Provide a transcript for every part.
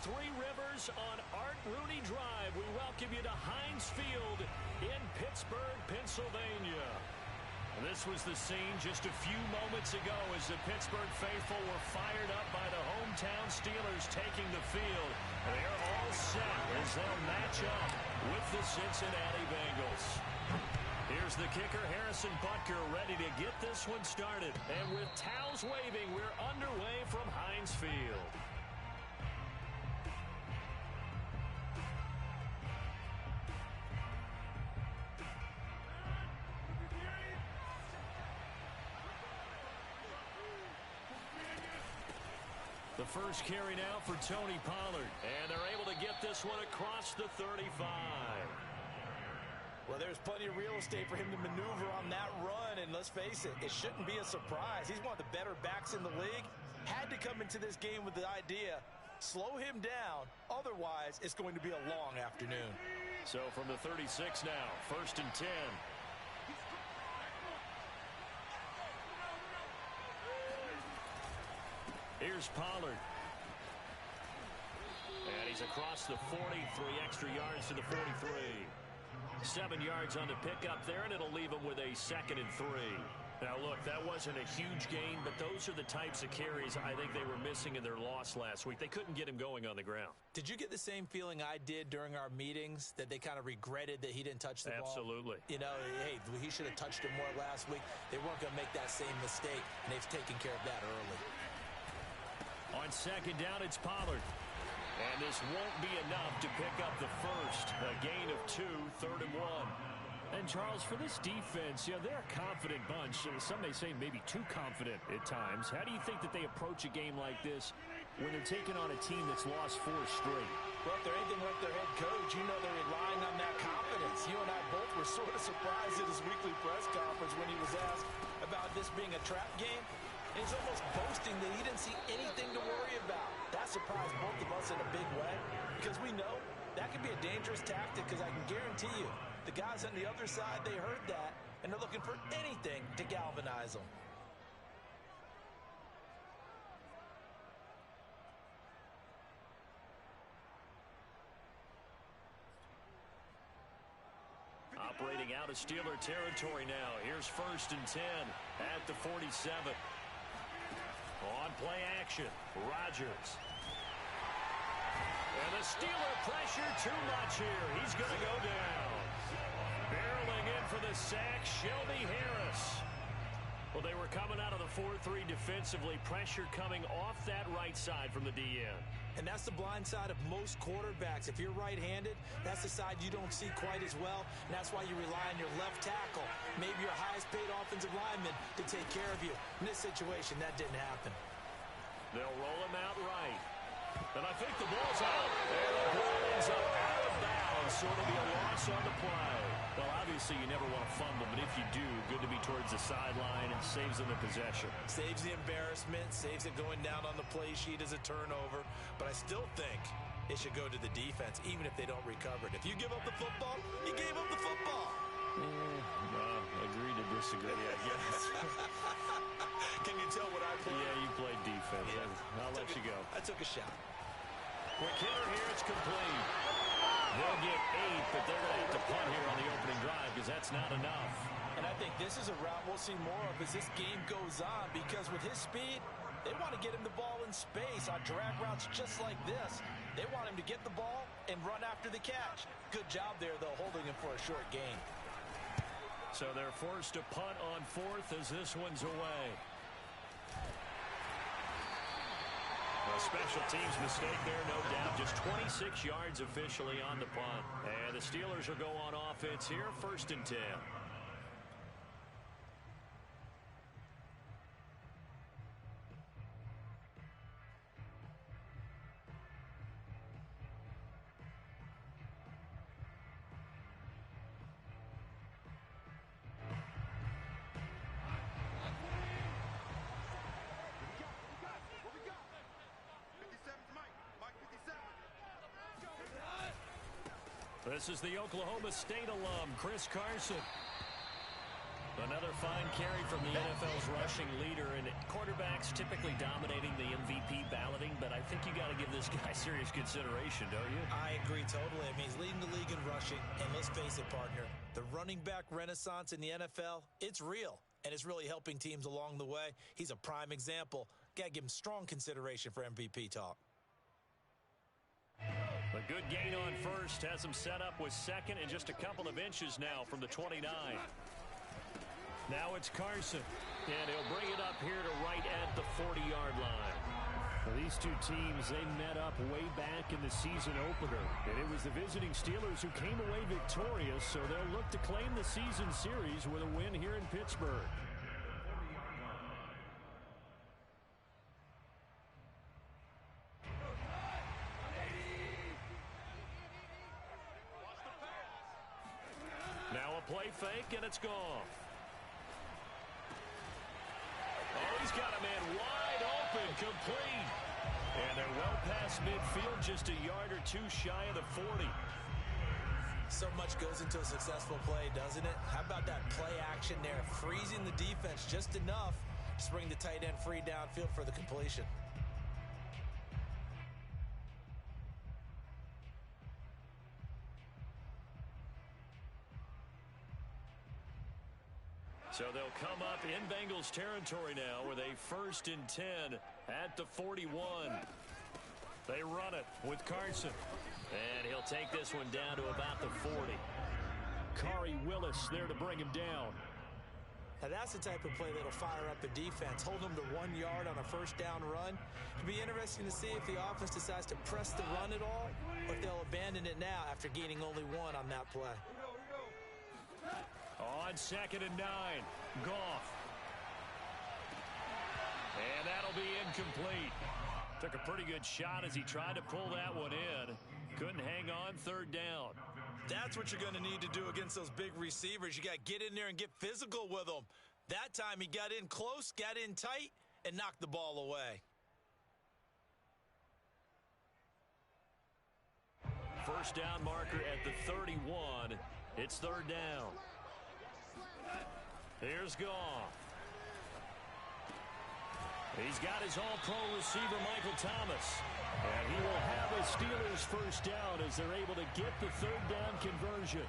Three Rivers on Art Rooney Drive. We welcome you to Heinz Field in Pittsburgh, Pennsylvania. This was the scene just a few moments ago as the Pittsburgh faithful were fired up by the hometown Steelers taking the field. They're all set as they'll match up with the Cincinnati Bengals. Here's the kicker, Harrison Butker, ready to get this one started. And with towels waving, we're underway from Heinz Field. The first carry now for Tony Pollard. And they're able to get this one across the 35. Well, there's plenty of real estate for him to maneuver on that run. And let's face it, it shouldn't be a surprise. He's one of the better backs in the league. Had to come into this game with the idea, slow him down. Otherwise, it's going to be a long afternoon. So from the 36 now, 1st and 10. Here's Pollard. And he's across the 40, 3 extra yards to the 43. 7 yards on the pickup there, and it'll leave him with a 2nd and 3. Now, look, that wasn't a huge gain, but those are the types of carries I think they were missing in their loss last week. They couldn't get him going on the ground. Did you get the same feeling I did during our meetings, that they kind of regretted that he didn't touch the ball? Absolutely. You know, hey, he should have touched it more last week. They weren't going to make that same mistake, and they've taken care of that early. On 2nd down, it's Pollard. And this won't be enough to pick up the first. A gain of 2, 3rd and 1. And, Charles, for this defense, you know, they're a confident bunch. Some may say maybe too confident at times. How do you think that they approach a game like this when they're taking on a team that's lost 4 straight? Well, if they're anything like their head coach, you know they're relying on that confidence. You and I both were sort of surprised at his weekly press conference when he was asked about this being a trap game. And he's almost boasting that he didn't see anything to worry about. That surprised both of us in a big way because we know that could be a dangerous tactic, because I can guarantee you the guys on the other side, they heard that, and they're looking for anything to galvanize them. Operating out of Steeler territory now. Here's 1st and 10 at the 47. On play action, Rodgers. And the Steeler pressure too much here. He's going to go down. Barreling in for the sack, Shelby Harris. Well, they were coming out of the 4-3 defensively. Pressure coming off that right side from the DN. And that's the blind side of most quarterbacks. If you're right-handed, that's the side you don't see quite as well. And that's why you rely on your left tackle, maybe your highest-paid offensive lineman, to take care of you. In this situation, that didn't happen. They'll roll him out right. And I think the ball's out. And the ball ends up out of bounds, so it'll be a loss on the play. Well, obviously, you never want to fumble, but if you do, good to be towards the sideline and saves them the possession. Saves the embarrassment, saves it going down on the play sheet as a turnover. But I still think it should go to the defense, even if they don't recover it. If you give up the football, you gave up the football. Agree to disagree, I guess. Can you tell what I played? Yeah, you played defense. Yeah. I'll let you go. I took a shot. Quick hitter here, it's complete. They'll get 8, but they're going to have to punt here on the opening drive because that's not enough. And I think this is a route we'll see more of as this game goes on, because with his speed, they want to get him the ball in space on drag routes just like this. They want him to get the ball and run after the catch. Good job there, though, holding him for a short gain. So they're forced to punt on 4th as this one's away. A special teams mistake there, no doubt. Just 26 yards officially on the punt. And the Steelers will go on offense here, 1st and 10. This is the Oklahoma State alum, Chris Carson. The Another fine carry from the NFL's rushing leader, and quarterbacks typically dominating the MVP balloting, but I think you got to give this guy serious consideration, don't you? I agree totally. I mean, he's leading the league in rushing, and let's face it, partner, the running back renaissance in the NFL, it's real, and it's really helping teams along the way. He's a prime example. Got to give him strong consideration for MVP talk. A good gain on first has him set up with second and just a couple of inches now from the 29. Now it's Carson, and he'll bring it up here to right at the 40-yard line. Well, these two teams, they met up way back in the season opener, and it was the visiting Steelers who came away victorious, so they'll look to claim the season series with a win here in Pittsburgh. Now a play fake, and it's gone. Oh, he's got a man wide open, complete. And they're well past midfield, just a yard or two shy of the 40. So much goes into a successful play, doesn't it? How about that play action there, freezing the defense just enough to bring the tight end free downfield for the completion. So they'll come up in Bengals territory now with a 1st and 10 at the 41. They run it with Carson. And he'll take this one down to about the 40. Khari Willis there to bring him down. Now that's the type of play that'll fire up the defense. Hold them to 1 yard on a first down run. It'll be interesting to see if the offense decides to press the run at all, or if they'll abandon it now after gaining only 1 on that play. On 2nd and 9, Goff. And that'll be incomplete. Took a pretty good shot as he tried to pull that one in. Couldn't hang on 3rd down. That's what you're going to need to do against those big receivers. You got to get in there and get physical with them. That time he got in close, got in tight, and knocked the ball away. First down marker at the 31. It's 3rd down. Here's Goff. He's got his all-pro receiver, Michael Thomas. And he will have a Steelers first down as they're able to get the 3rd down conversion.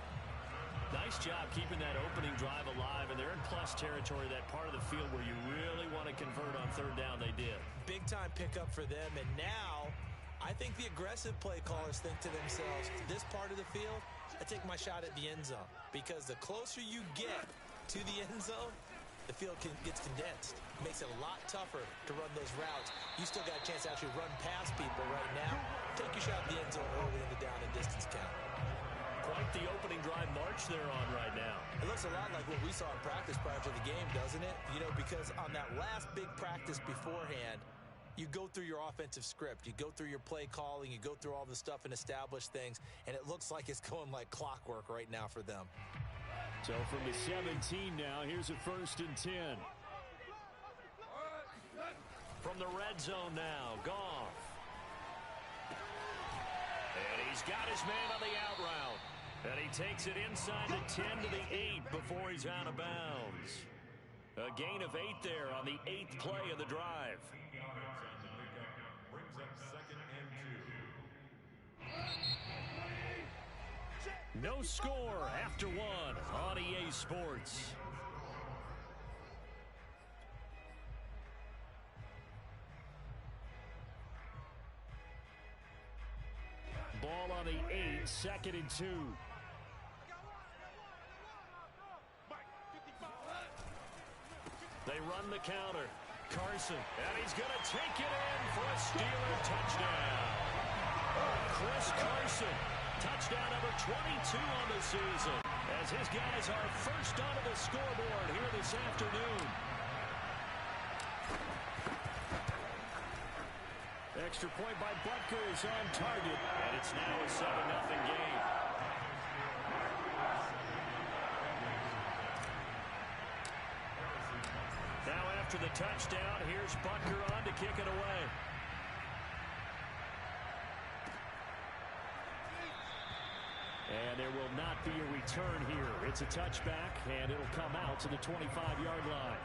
Nice job keeping that opening drive alive, and they're in plus territory, that part of the field where you really want to convert on 3rd down. They did. Big-time pickup for them, and now I think the aggressive play callers think to themselves, this part of the field, I take my shot at the end zone, because the closer you get to the end zone, the field gets condensed. It makes it a lot tougher to run those routes. You still got a chance to actually run past people right now. Take your shot at the end zone early in the down and distance count. Quite the opening drive march they're on right now. It looks a lot like what we saw in practice prior to the game, doesn't it? You know, because on that last big practice beforehand, you go through your offensive script. You go through your play calling. You go through all the stuff and establish things. And it looks like it's going like clockwork right now for them. So from the 17 now, here's a 1st and 10. From the red zone now, Goff. And he's got his man on the out route. And he takes it inside the 10 to the 8 before he's out of bounds. A gain of 8 there on the 8th play of the drive. No score after 1 on EA Sports. Ball on the 8, 2nd and 2. They run the counter. Carson, and he's going to take it in for a Steeler touchdown. Chris Carson, touchdown number 22 on the season, as his guys are first onto the scoreboard here this afternoon. Extra point by Butker is on target, and it's now a 7-0 game. Now after the touchdown, here's Butker on to kick it away. And there will not be a return here. It's a touchback, and it'll come out to the 25-yard line.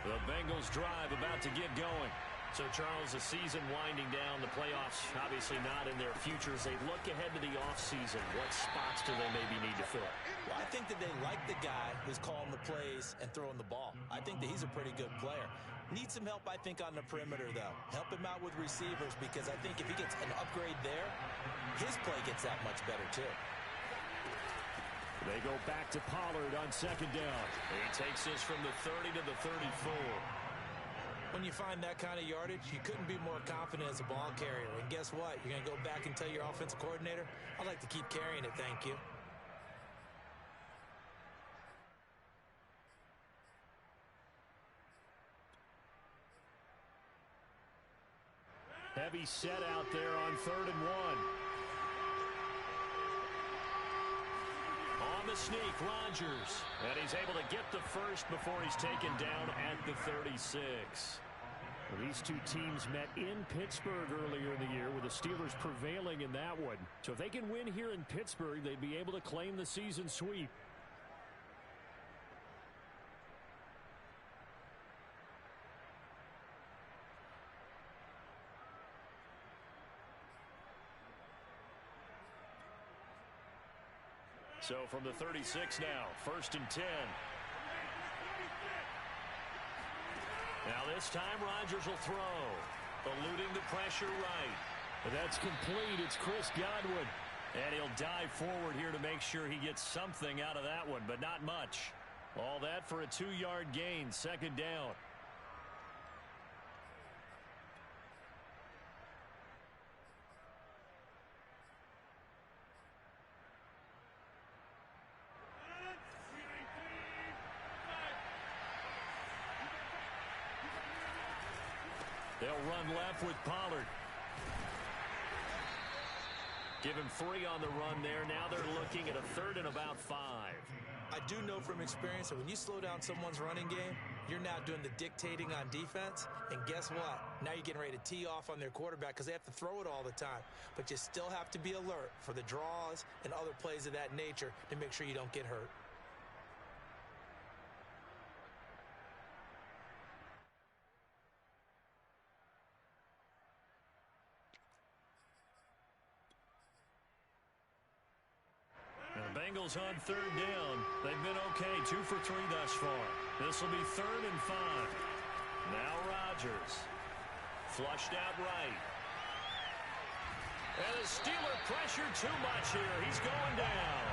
The Bengals drive about to get going. So, Charles, the season winding down, the playoffs obviously not in their futures. They look ahead to the offseason. What spots do they maybe need to fill? Well, I think that they like the guy who's calling the plays and throwing the ball. I think that he's a pretty good player. Needs some help, I think, on the perimeter, though. Help him out with receivers, because I think if he gets an upgrade there, his play gets that much better, too. They go back to Pollard on second down. He takes this from the 30 to the 34. When you find that kind of yardage, you couldn't be more confident as a ball carrier. And guess what? You're going to go back and tell your offensive coordinator, I'd like to keep carrying it, thank you. Heavy set out there on 3rd and 1. On the sneak, Rodgers. And he's able to get the first before he's taken down at the 36. Well, these two teams met in Pittsburgh earlier in the year, with the Steelers prevailing in that one. So if they can win here in Pittsburgh, they'd be able to claim the season sweep. So from the 36 now, 1st and 10. Now this time Rodgers will throw. Eluding the pressure right. That's complete. It's Chris Godwin. And he'll dive forward here to make sure he gets something out of that one, but not much. All that for a 2-yard gain, 2nd down. They'll run left with Pollard. Give him 3 on the run there. Now they're looking at a 3rd and about 5. I do know from experience that when you slow down someone's running game, you're now doing the dictating on defense. And guess what? Now you're getting ready to tee off on their quarterback because they have to throw it all the time. But you still have to be alert for the draws and other plays of that nature to make sure you don't get hurt. Bengals on 3rd down. They've been okay, 2 for 3 thus far. This will be 3rd and 5. Now Rodgers. Flushed out right. And the Steeler pressure too much here. He's going down.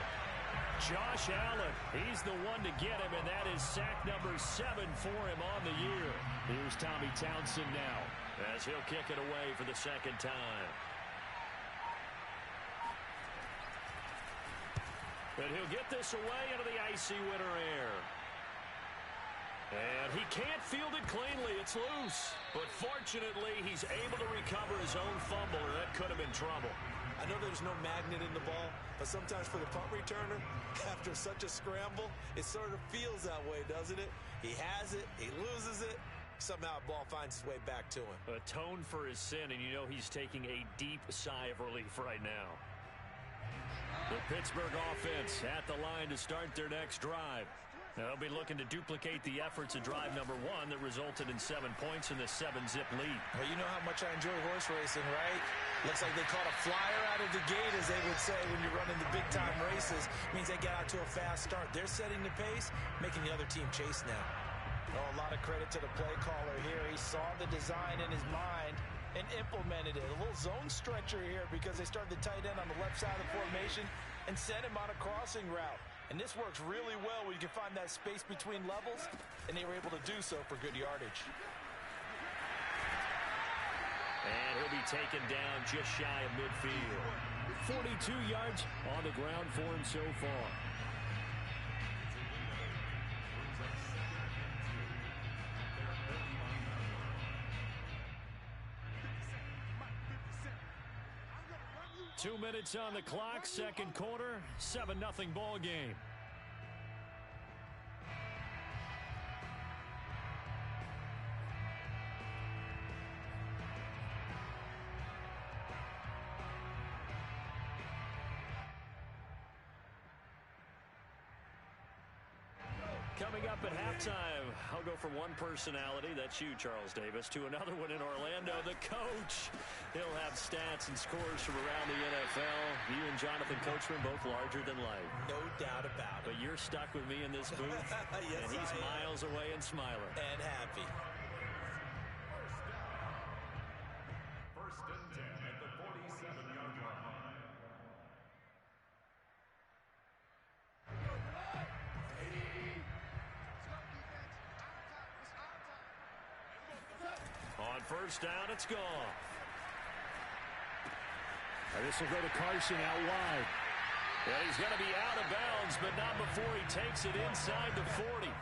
Josh Allen, he's the one to get him, and that is sack number 7 for him on the year. Here's Tommy Townsend now, as he'll kick it away for the 2nd time. And he'll get this away into the icy winter air. And he can't field it cleanly. It's loose. But fortunately, he's able to recover his own fumble, or that could have been trouble. I know there's no magnet in the ball, but sometimes for the punt returner, after such a scramble, it sort of feels that way, doesn't it? He has it, he loses it, somehow the ball finds its way back to him. Atone for his sin, and you know he's taking a deep sigh of relief right now. The Pittsburgh offense at the line to start their next drive. They'll be looking to duplicate the efforts of drive number 1 that resulted in 7 points in the 7-zip lead. Well, you know how much I enjoy horse racing, right? Looks like they caught a flyer out of the gate, as they would say when you're running the big-time races. Means they get out to a fast start. They're setting the pace, making the other team chase now. Oh, a lot of credit to the play caller here. He saw the design in his mind and implemented it. A little zone stretcher here because they started the tight end on the left side of the formation and sent him on a crossing route. And this works really well when you can find that space between levels, and they were able to do so for good yardage. And he'll be taken down just shy of midfield. 42 yards on the ground for him so far. Two minutes on the clock, 2nd quarter, 7-0 ball game. Coming up at halftime, I'll go from one personality, that's you, Charles Davis, to another one in Orlando, the coach. He'll have stats and scores from around the NFL. You and Jonathan Coachman both larger than life. No doubt about it. But you're stuck with me in this booth, yes, and he's miles away and smiling. And happy. First and 10 at the 47-yard line. On first down, it's gone. And this will go to Carson out wide. And he's going to be out of bounds, but not before he takes it inside the 40.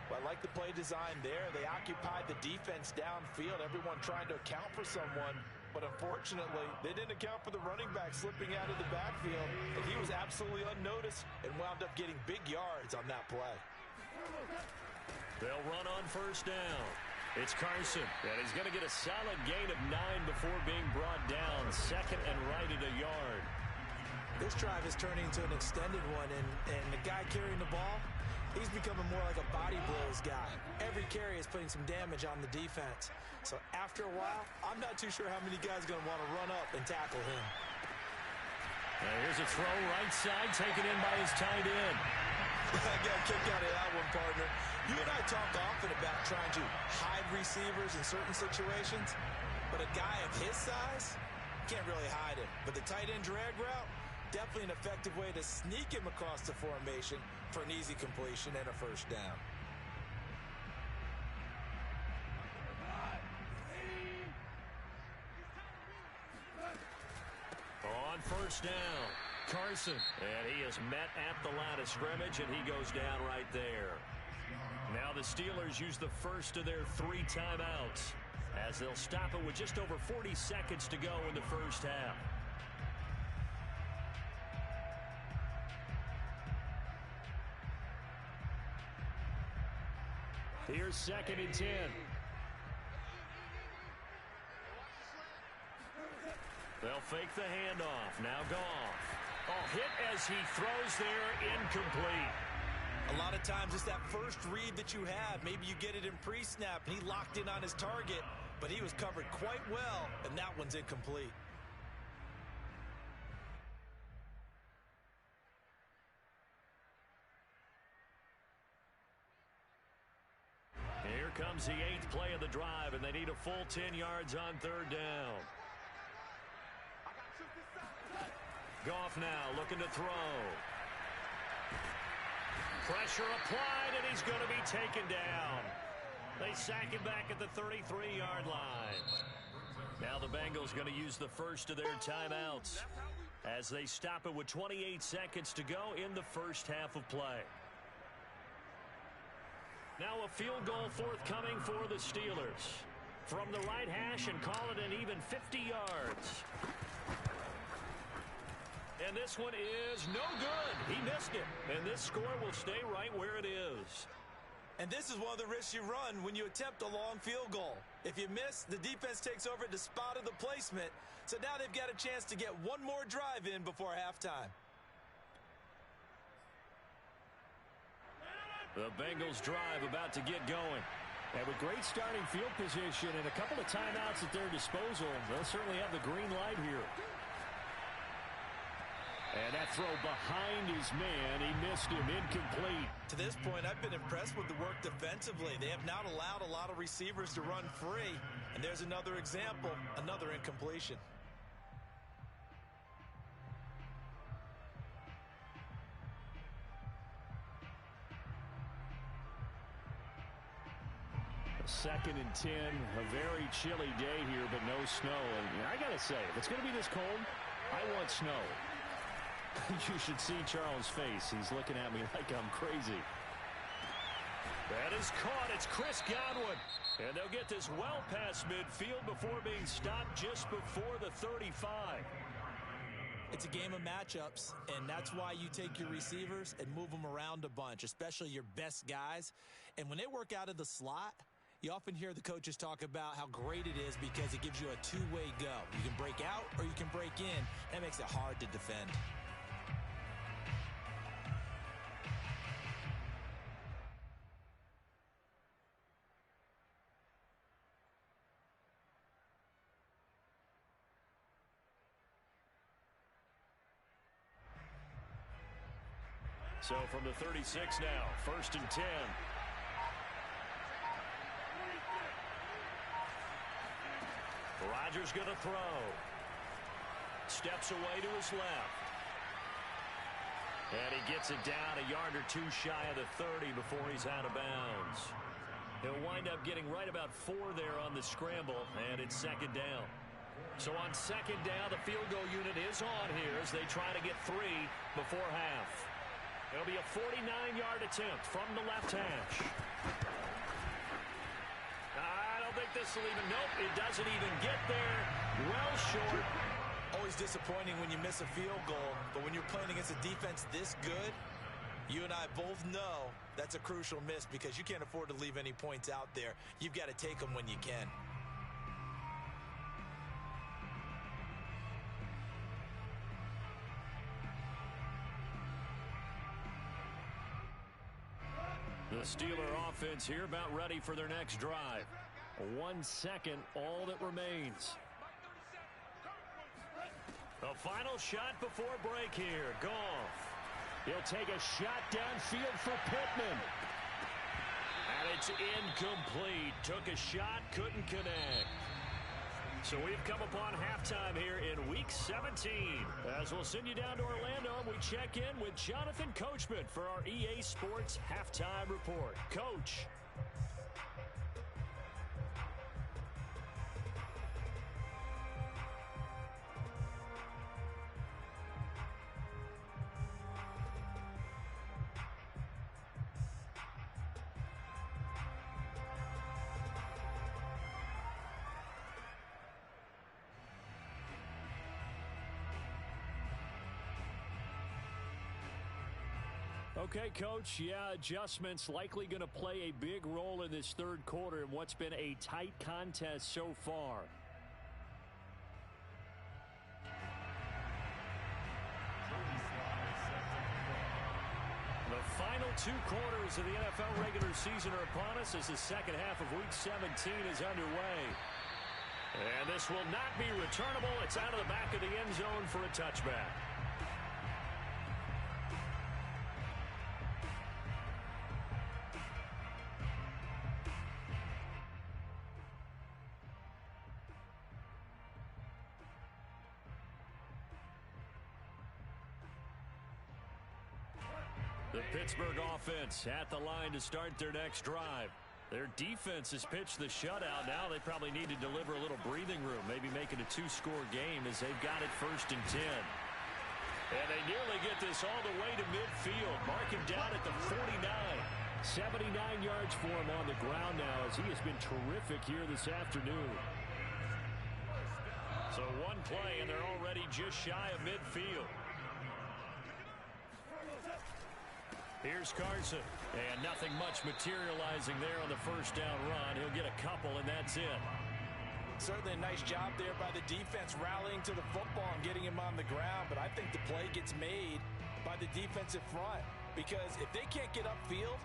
Well, I like the play design there. They occupied the defense downfield, everyone trying to account for someone. But unfortunately, they didn't account for the running back slipping out of the backfield. And he was absolutely unnoticed and wound up getting big yards on that play. They'll run on first down. It's Carson, and he's going to get a solid gain of 9 before being brought down. Second and right at a yard. This drive is turning into an extended one, and the guy carrying the ball, he's becoming more like a body blows guy. Every carry is putting some damage on the defense. So after a while, I'm not too sure how many guys are going to want to run up and tackle him. Here's a throw right side, taken in by his tight end. I got a kick out of that one, partner. You and I talk often about trying to hide receivers in certain situations, but a guy of his size can't really hide him. But the tight end drag route, definitely an effective way to sneak him across the formation for an easy completion and a first down. On first down, Carson. And he is met at the line of scrimmage, and he goes down right there. Now the Steelers use the first of their 3 timeouts as they'll stop it with just over 40 seconds to go in the first half. Here's second and 10. They'll fake the handoff. Now Goff. Oh, hit as he throws there, incomplete. A lot of times it's that first read that you have. Maybe you get it in pre-snap, and he locked in on his target, but he was covered quite well, and that one's incomplete. Here comes the 8th play of the drive, and they need a full 10 yards on third down. Goff now looking to throw. Pressure applied, and he's going to be taken down. They sack him back at the 33-yard line. Now the Bengals going to use the first of their timeouts as they stop it with 28 seconds to go in the first half of play. Now a field goal forthcoming for the Steelers. From the right hash and call it an even 50 yards. And this one is no good. He missed it. And this score will stay right where it is. And this is one of the risks you run when you attempt a long field goal. If you miss, the defense takes over at the spot of the placement. So now they've got a chance to get one more drive in before halftime. The Bengals drive about to get going. And with great starting field position and a couple of timeouts at their disposal, they'll certainly have the green light here. And that throw behind his man, he missed him, incomplete. To this point, I've been impressed with the work defensively. They have not allowed a lot of receivers to run free. And there's another example, another incompletion. Second and 10, a very chilly day here, but no snow. And I got to say, if it's going to be this cold, I want snow. You should see Charles' face. He's looking at me like I'm crazy. That is caught. It's Chris Godwin. And they'll get this well past midfield before being stopped just before the 35. It's a game of matchups, and that's why you take your receivers and move them around a bunch, especially your best guys. And when they work out of the slot, you often hear the coaches talk about how great it is because it gives you a two-way go. You can break out or you can break in. That makes it hard to defend. So from the 36 now, 1st and 10. Rodgers going to throw. Steps away to his left. And he gets it down a yard or two shy of the 30 before he's out of bounds. He'll wind up getting right about 4 there on the scramble, and it's 2nd down. So on 2nd down, the field goal unit is on here as they try to get 3 before half. It'll be a 49-yard attempt from the left hash. I don't think this will even, nope, it doesn't even get there. Well short. Always disappointing when you miss a field goal, but when you're playing against a defense this good, you and I both know that's a crucial miss because you can't afford to leave any points out there. You've got to take them when you can. The Steeler offense here about ready for their next drive. 1 second, all that remains. The final shot before break here. Goff. He'll take a shot downfield for Pittman. And it's incomplete. Took a shot, couldn't connect. So we've come upon halftime here in Week 17. As we'll send you down to Orlando, we check in with Jonathan Coachman for our EA Sports Halftime Report. Coach. Okay, Coach, yeah, adjustments likely going to play a big role in this 3rd quarter in what's been a tight contest so far. The final 2 quarters of the NFL regular season are upon us as the 2nd half of Week 17 is underway. And this will not be returnable. It's out of the back of the end zone for a touchback. The Pittsburgh offense at the line to start their next drive. Their defense has pitched the shutout. Now they probably need to deliver a little breathing room, maybe make it a 2-score game as they've got it 1st and 10. And they nearly get this all the way to midfield. Mark him down at the 49. 79 yards for him on the ground now as he has been terrific here this afternoon. So one play and they're already just shy of midfield. Here's Carson, and nothing much materializing there on the 1st down run. He'll get a couple, and that's it. Certainly a nice job there by the defense rallying to the football and getting him on the ground, but I think the play gets made by the defensive front because if they can't get upfield,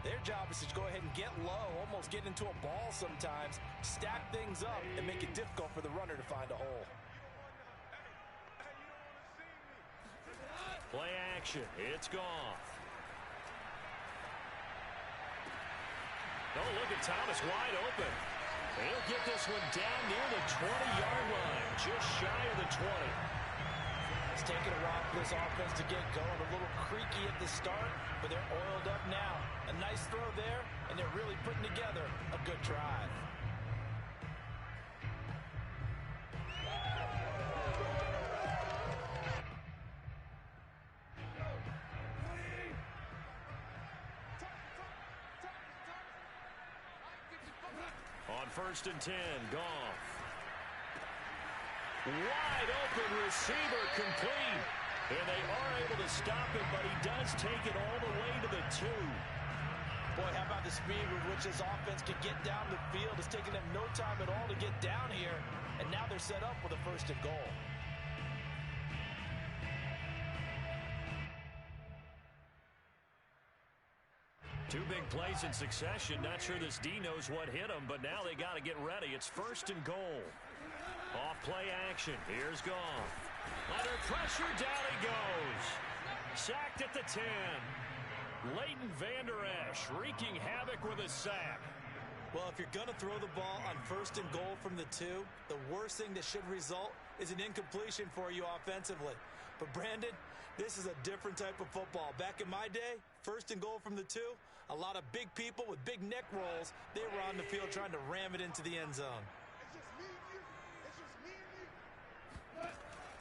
their job is to go ahead and get low, almost get into a ball sometimes, stack things up, and make it difficult for the runner to find a hole. Play action. It's Goff. Oh, look at Thomas wide open. He'll get this one down near the 20-yard line, just shy of the 20. It's taken a while for this offense to get going. A little creaky at the start, but they're oiled up now. A nice throw there, and they're really putting together a good drive. On 1st and 10, Goff. Wide open receiver complete. And they are able to stop him, but he does take it all the way to the 2. Boy, how about the speed with which this offense can get down the field? It's taken them no time at all to get down here, and now they're set up with a 1st and goal. Two big plays in succession. Not sure this D knows what hit him, but now they got to get ready. It's 1st and goal. Off play action. Here's Goff. Under pressure, down he goes. Sacked at the 10. Leighton Vander Esch wreaking havoc with a sack. Well, if you're going to throw the ball on 1st and goal from the 2, the worst thing that should result is an incompletion for you offensively. But, Brandon, this is a different type of football. Back in my day, 1st and goal from the 2, a lot of big people with big neck rolls, they were on the field trying to ram it into the end zone.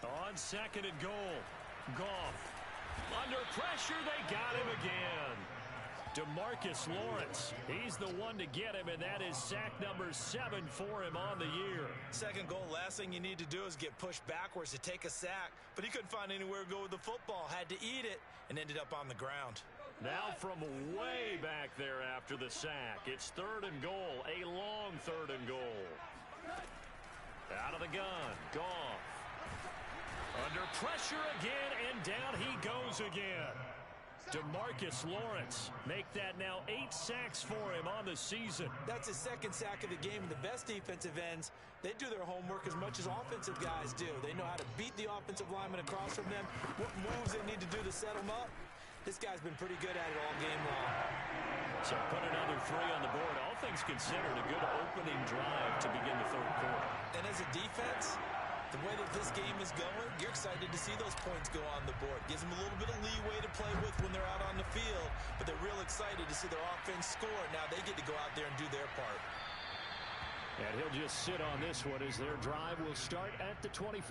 On 2nd and goal, Goff. Under pressure, they got him again. DeMarcus Lawrence, he's the one to get him, and that is sack number 7 for him on the year. 2nd goal, last thing you need to do is get pushed backwards to take a sack. But he couldn't find anywhere to go with the football, had to eat it, and ended up on the ground. Now from way back there after the sack, it's 3rd and goal, a long 3rd and goal. Out of the gun, Goff. Under pressure again, and down he goes again. DeMarcus Lawrence, make that now 8 sacks for him on the season. That's his 2nd sack of the game. The best defensive ends, they do their homework as much as offensive guys do. They know how to beat the offensive lineman across from them, what moves they need to do to set them up. This guy's been pretty good at it all game long. So put another 3 on the board. All things considered, a good opening drive to begin the 3rd quarter. And as a defense, the way that this game is going, you're excited to see those points go on the board. Gives them a little bit of leeway to play with when they're out on the field, but they're real excited to see their offense score. Now they get to go out there and do their part. And he'll just sit on this one as their drive will start at the 25.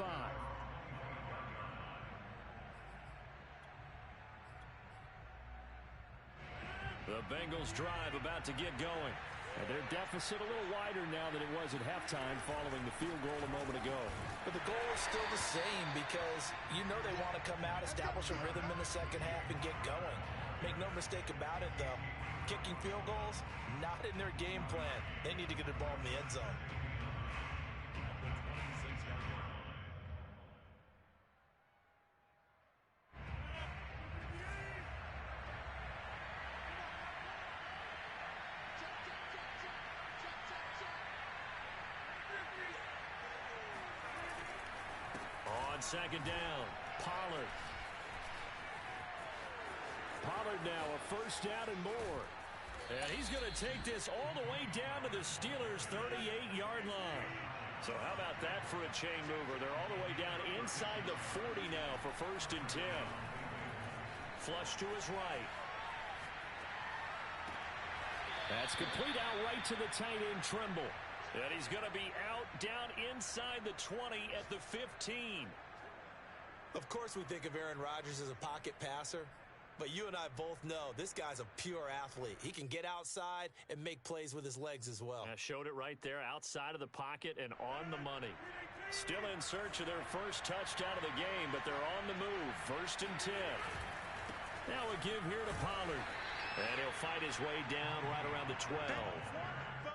The Bengals drive about to get going. And their deficit a little wider now than it was at halftime following the field goal a moment ago. But the goal is still the same because you know they want to come out, establish a rhythm in the 2nd half, and get going. Make no mistake about it, though. Kicking field goals, not in their game plan. They need to get the ball in the end zone. On 2nd down, Pollard. Pollard now a 1st down and more. And he's going to take this all the way down to the Steelers' 38-yard line. So how about that for a chain mover? They're all the way down inside the 40 now for 1st and 10. Flush to his right. That's complete out right to the tight end, Trimble. And he's going to be out down inside the 20 at the 15. Of course we think of Aaron Rodgers as a pocket passer, but you and I both know this guy's a pure athlete. He can get outside and make plays with his legs as well. I showed it right there outside of the pocket and on the money. Still in search of their first touchdown of the game, but they're on the move. 1st and 10. Now a give here to Pollard. And he'll fight his way down right around the 12.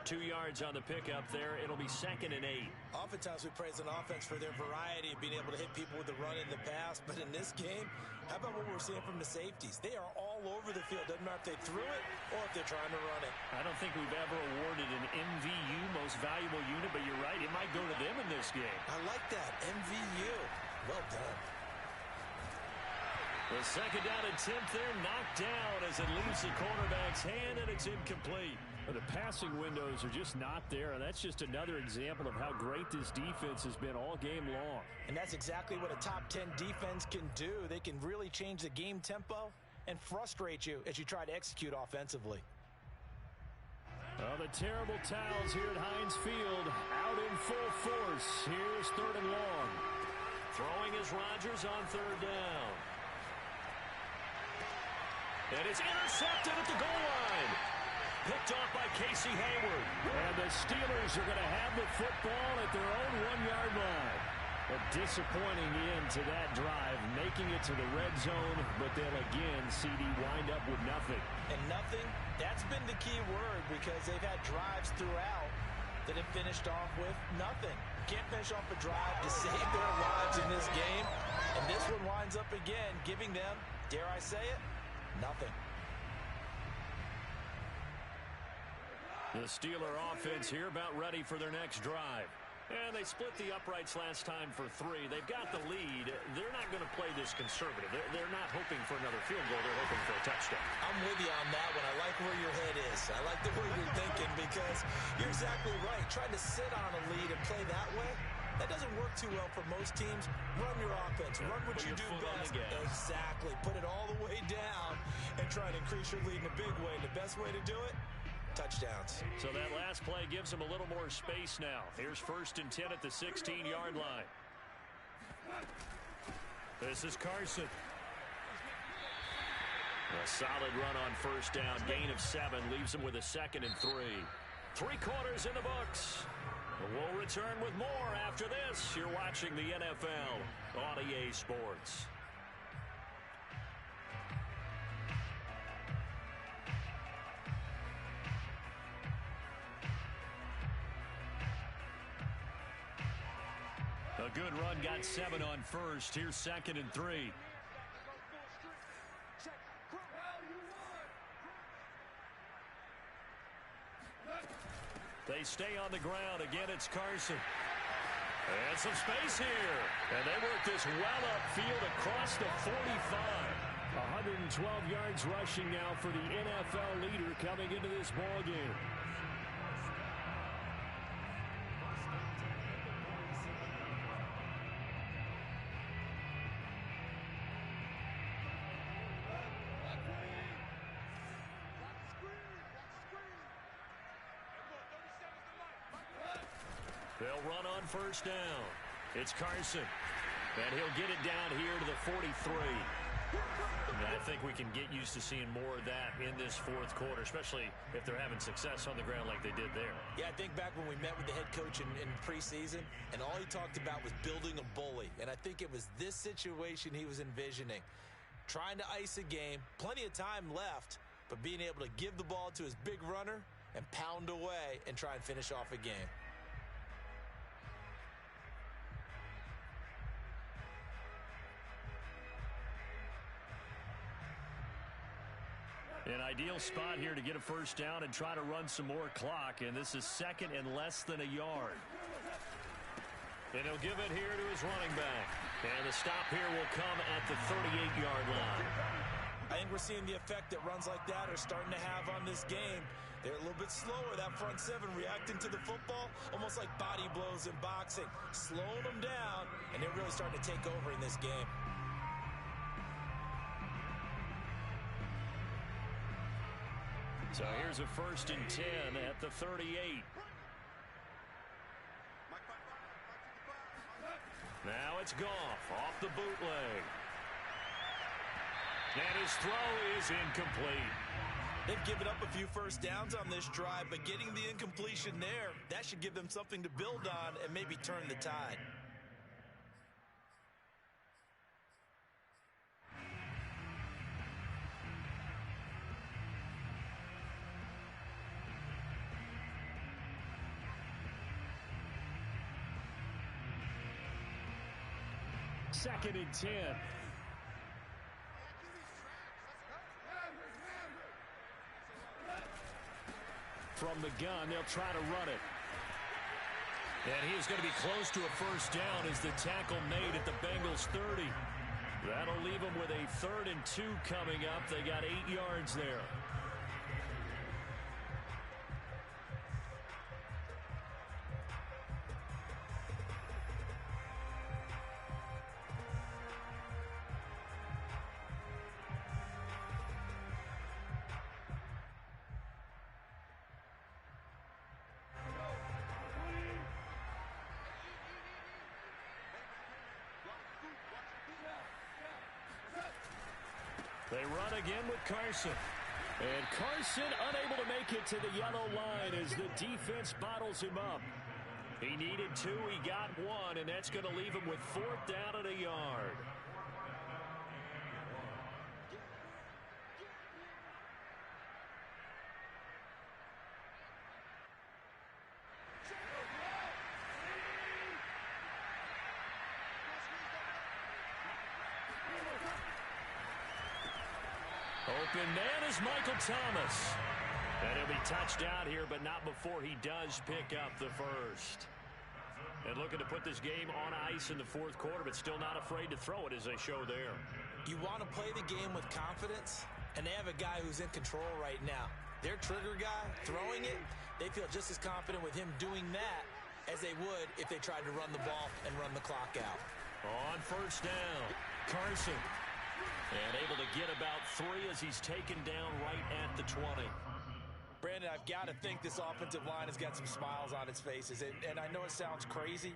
2 yards on the pickup there. It'll be 2nd and 8. Oftentimes we praise an offense for their variety of being able to hit people with the run in the pass. But in this game, how about what we're seeing from the safeties? They are all over the field. Doesn't matter if they threw it or if they're trying to run it. I don't think we've ever awarded an MVU, most valuable unit, but you're right. It might go to them in this game. I like that. MVU. Well done. The 2nd down attempt there knocked down as it leaves the cornerback's hand, and it's incomplete. The passing windows are just not there, and that's just another example of how great this defense has been all game long. And that's exactly what a top 10 defense can do. They can really change the game tempo and frustrate you as you try to execute offensively. Oh, the terrible towels here at Heinz Field out in full force. Here's 3rd and long. Throwing is Rodgers on 3rd down. And it's intercepted at the goal line. Picked off by Casey Hayward. And the Steelers are going to have the football at their own 1-yard line. A disappointing end to that drive, making it to the red zone, but they'll again, CD, wind up with nothing. And nothing, that's been the key word because they've had drives throughout that have finished off with nothing. Can't finish off a drive to save their lives in this game. And this one winds up again, giving them, dare I say it, nothing. The Steeler offense here about ready for their next drive. And they split the uprights last time for 3. They've got the lead. They're not going to play this conservative. They're not hoping for another field goal. They're hoping for a touchdown. I'm with you on that one. I like where your head is. I like the way you're thinking because you're exactly right. Trying to sit on a lead and play that way, that doesn't work too well for most teams. Run your offense. Run what you do best. Exactly. Put it all the way down and try and increase your lead in a big way. And the best way to do it, touchdowns. So that last play gives them a little more space now. Here's 1st and 10 at the 16-yard line. This is Carson. A solid run on 1st down. Gain of 7 leaves them with a 2nd and 3. 3 quarters in the books. We'll return with more after this. You're watching the NFL on EA Sports. A good run, got 7 on 1st. Here's 2nd and 3. They stay on the ground. Again, it's Carson. And some space here. And they work this well upfield across the 45. 112 yards rushing now for the NFL leader coming into this ballgame. They'll run on 1st down. It's Carson. And he'll get it down here to the 43. And I think we can get used to seeing more of that in this 4th quarter, especially if they're having success on the ground like they did there. Yeah, I think back when we met with the head coach in preseason, and all he talked about was building a bully. And I think it was this situation he was envisioning. Trying to ice a game, plenty of time left, but being able to give the ball to his big runner and pound away and try and finish off a game. An ideal spot here to get a 1st down and try to run some more clock. And this is 2nd and less than a yard. And he'll give it here to his running back. And the stop here will come at the 38-yard line. I think we're seeing the effect that runs like that are starting to have on this game. They're a little bit slower, that front 7 reacting to the football, almost like body blows in boxing. Slowing them down, and they're really starting to take over in this game. So here's a 1st and 10 at the 38. Now it's Goff off the bootleg. And his throw is incomplete. They've given up a few 1st downs on this drive, but getting the incompletion there, that should give them something to build on and maybe turn the tide. Second and 10. From the gun, they'll try to run it. And he is going to be close to a 1st down as the tackle made at the Bengals 30. That'll leave them with a 3rd and 2 coming up. They got 8 yards there. They run again with Carson. And Carson unable to make it to the yellow line as the defense bottles him up. He needed 2, he got 1, and that's going to leave him with 4th down at a yard. Open man is Michael Thomas. And he'll be touched out here, but not before he does pick up the 1st. And looking to put this game on ice in the fourth quarter, but still not afraid to throw it as they show there. You want to play the game with confidence, and they have a guy who's in control right now. Their trigger guy, throwing it, they feel just as confident with him doing that as they would if they tried to run the ball and run the clock out. On first down, Carson. And able to get about 3 as he's taken down right at the 20. Brandon, I've got to think this offensive line has got some smiles on its faces. And I know it sounds crazy,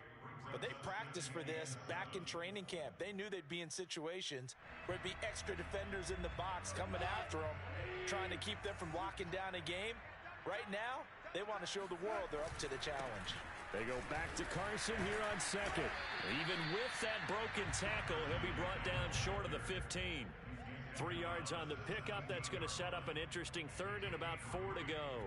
but they practiced for this back in training camp. They knew they'd be in situations where it'd be extra defenders in the box coming after them, trying to keep them from locking down a game. Right now, they want to show the world they're up to the challenge. They go back to Carson here on second. Even with that broken tackle, he'll be brought down short of the 15. 3 yards on the pickup. That's going to set up an interesting third and about 4 to go.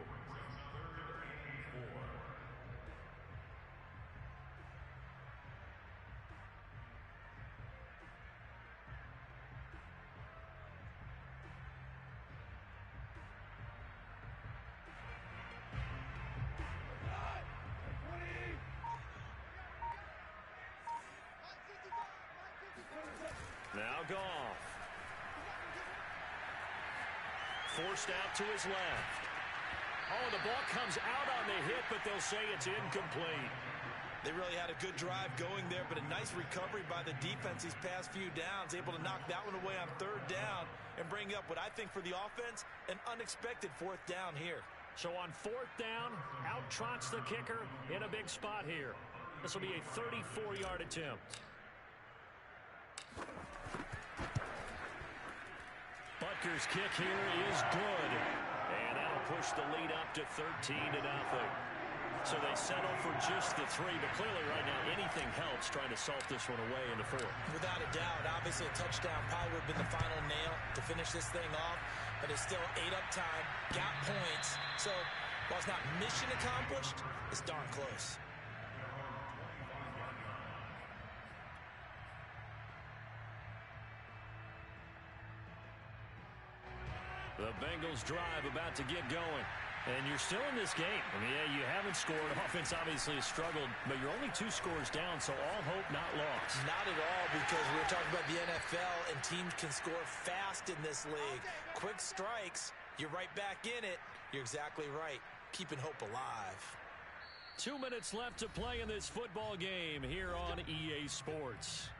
Now Goff. Forced out to his left. Oh, the ball comes out on the hit, but they'll say it's incomplete. They really had a good drive going there, but a nice recovery by the defense these past few downs, able to knock that one away on third down and bring up what I think for the offense, an unexpected fourth down here. So on fourth down, out trots the kicker in a big spot here. This will be a 34-yard attempt. Butker's kick here is good. And that'll push the lead up to 13-0. So they settle for just the 3, but clearly right now anything helps trying to salt this one away in the fourth. Without a doubt, obviously a touchdown probably would have been the final nail to finish this thing off, but it's still 8 up time, got points. So while it's not mission accomplished, it's darn close. The Bengals drive about to get going. And you're still in this game. I mean, yeah, you haven't scored. Offense obviously has struggled, but you're only 2 scores down, so all hope not lost. Not at all, because we're talking about the NFL, and teams can score fast in this league. Quick strikes, you're right back in it. You're exactly right. Keeping hope alive. 2 minutes left to play in this football game here on EA Sports.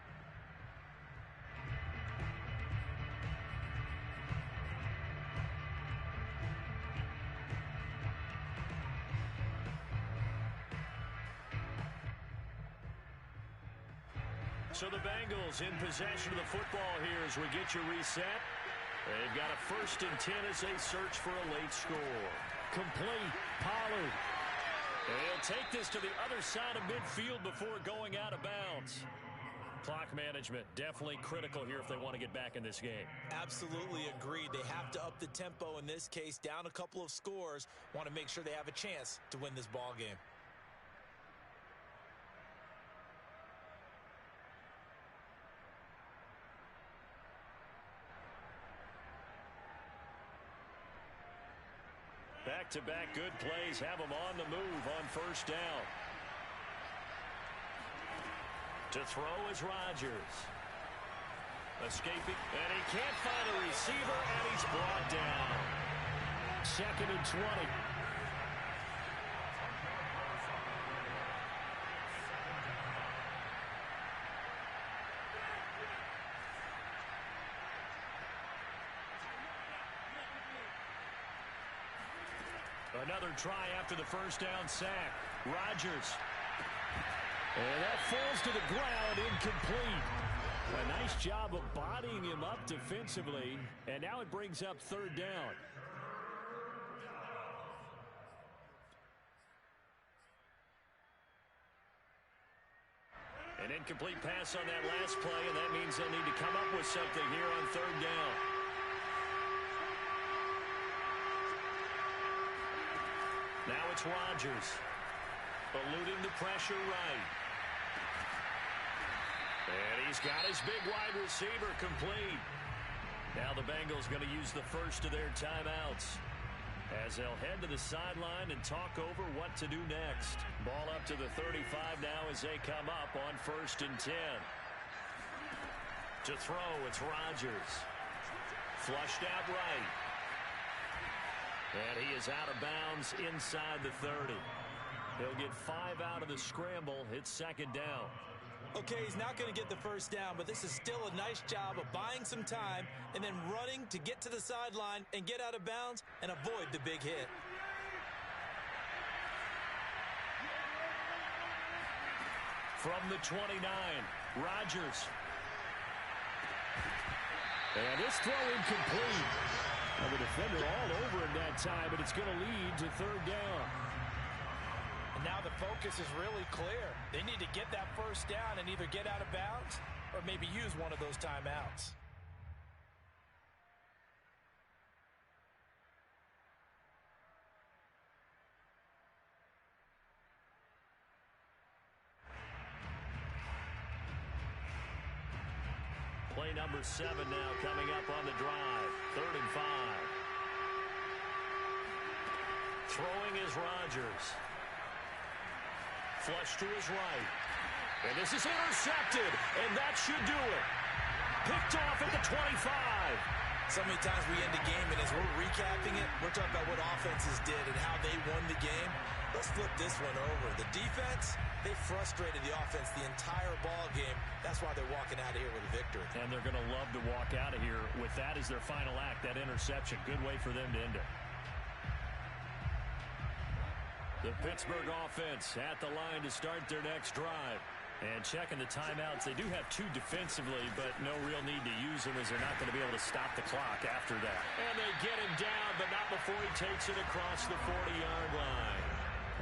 So the Bengals in possession of the football here as we get you reset. They've got a 1st and 10 as they search for a late score. Complete. Pollard. They'll take this to the other side of midfield before going out of bounds. Clock management definitely critical here if they want to get back in this game. Absolutely agreed. They have to up the tempo in this case. Down a couple of scores. Want to make sure they have a chance to win this ball game. Back-to-back good plays have them on the move on first down. To throw is Rodgers. Escaping, and he can't find a receiver, and he's brought down. 2nd and 20. Another try after the first down sack. Rodgers. And that falls to the ground, incomplete. A nice job of bodying him up defensively. And now it brings up 3rd down. An incomplete pass on that last play, and that means they'll need to come up with something here on 3rd down. Now it's Rodgers, eluding the pressure right. And he's got his big wide receiver complete. Now the Bengals going to use the first of their timeouts. as they'll head to the sideline and talk over what to do next. Ball up to the 35 now as they come up on 1st and 10. To throw, it's Rodgers. Flushed out right. And he is out of bounds inside the 30. He'll get 5 out of the scramble. It's 2nd down. Okay, he's not going to get the first down, but this is still a nice job of buying some time and then running to get to the sideline and get out of bounds and avoid the big hit. From the 29, Rodgers. And this throw incomplete. Well, the defender all over him that time, but it's going to lead to 3rd down. Now the focus is really clear. They need to get that first down and either get out of bounds or maybe use one of those timeouts. Play number 7 now coming up on the drive. 3rd and 5. Throwing is Rodgers. Flush to his right. And this is intercepted. And that should do it. Picked off at the 25. So many times we end the game, and as we're recapping it, we're talking about what offenses did and how they won the game. Let's flip this one over. The defense, they frustrated the offense the entire ball game. That's why they're walking out of here with a victory. And they're going to love to walk out of here with that as their final act, that interception. Good way for them to end it. The Pittsburgh offense at the line to start their next drive. And checking the timeouts, they do have 2 defensively, but no real need to use them as they're not going to be able to stop the clock after that. And they get him down, but not before he takes it across the 40-yard line.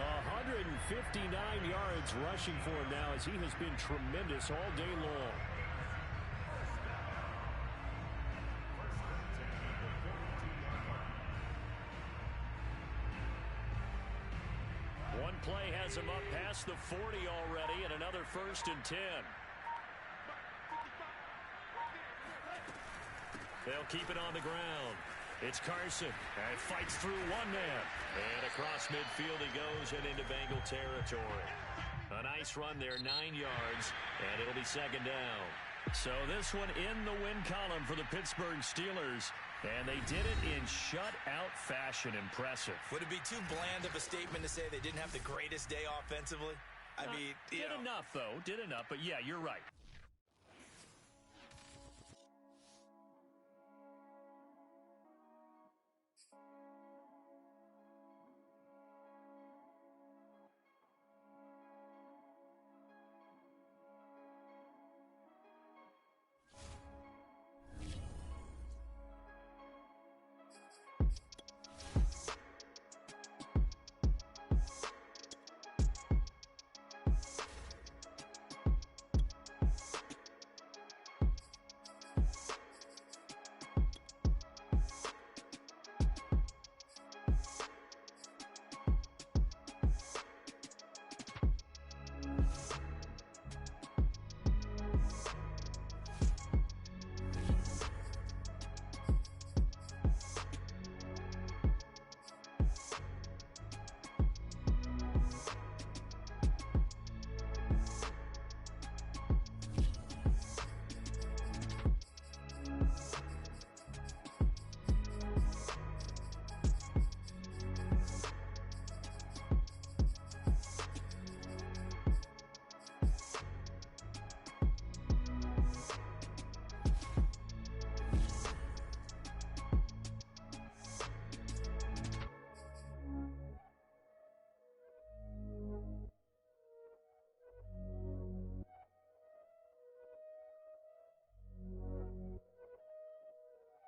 159 yards rushing for him now as he has been tremendous all day long. One play has him up past the 40 already, and another 1st and 10. They'll keep it on the ground. It's Carson. And fights through one man. And across midfield he goes and into Bengal territory. A nice run there, 9 yards, and it'll be 2nd down. So this one in the win column for the Pittsburgh Steelers. And they did it in shutout fashion. Impressive. Would it be too bland of a statement to say they didn't have the greatest day offensively? I mean, did enough, though. Did enough. But, yeah, you're right.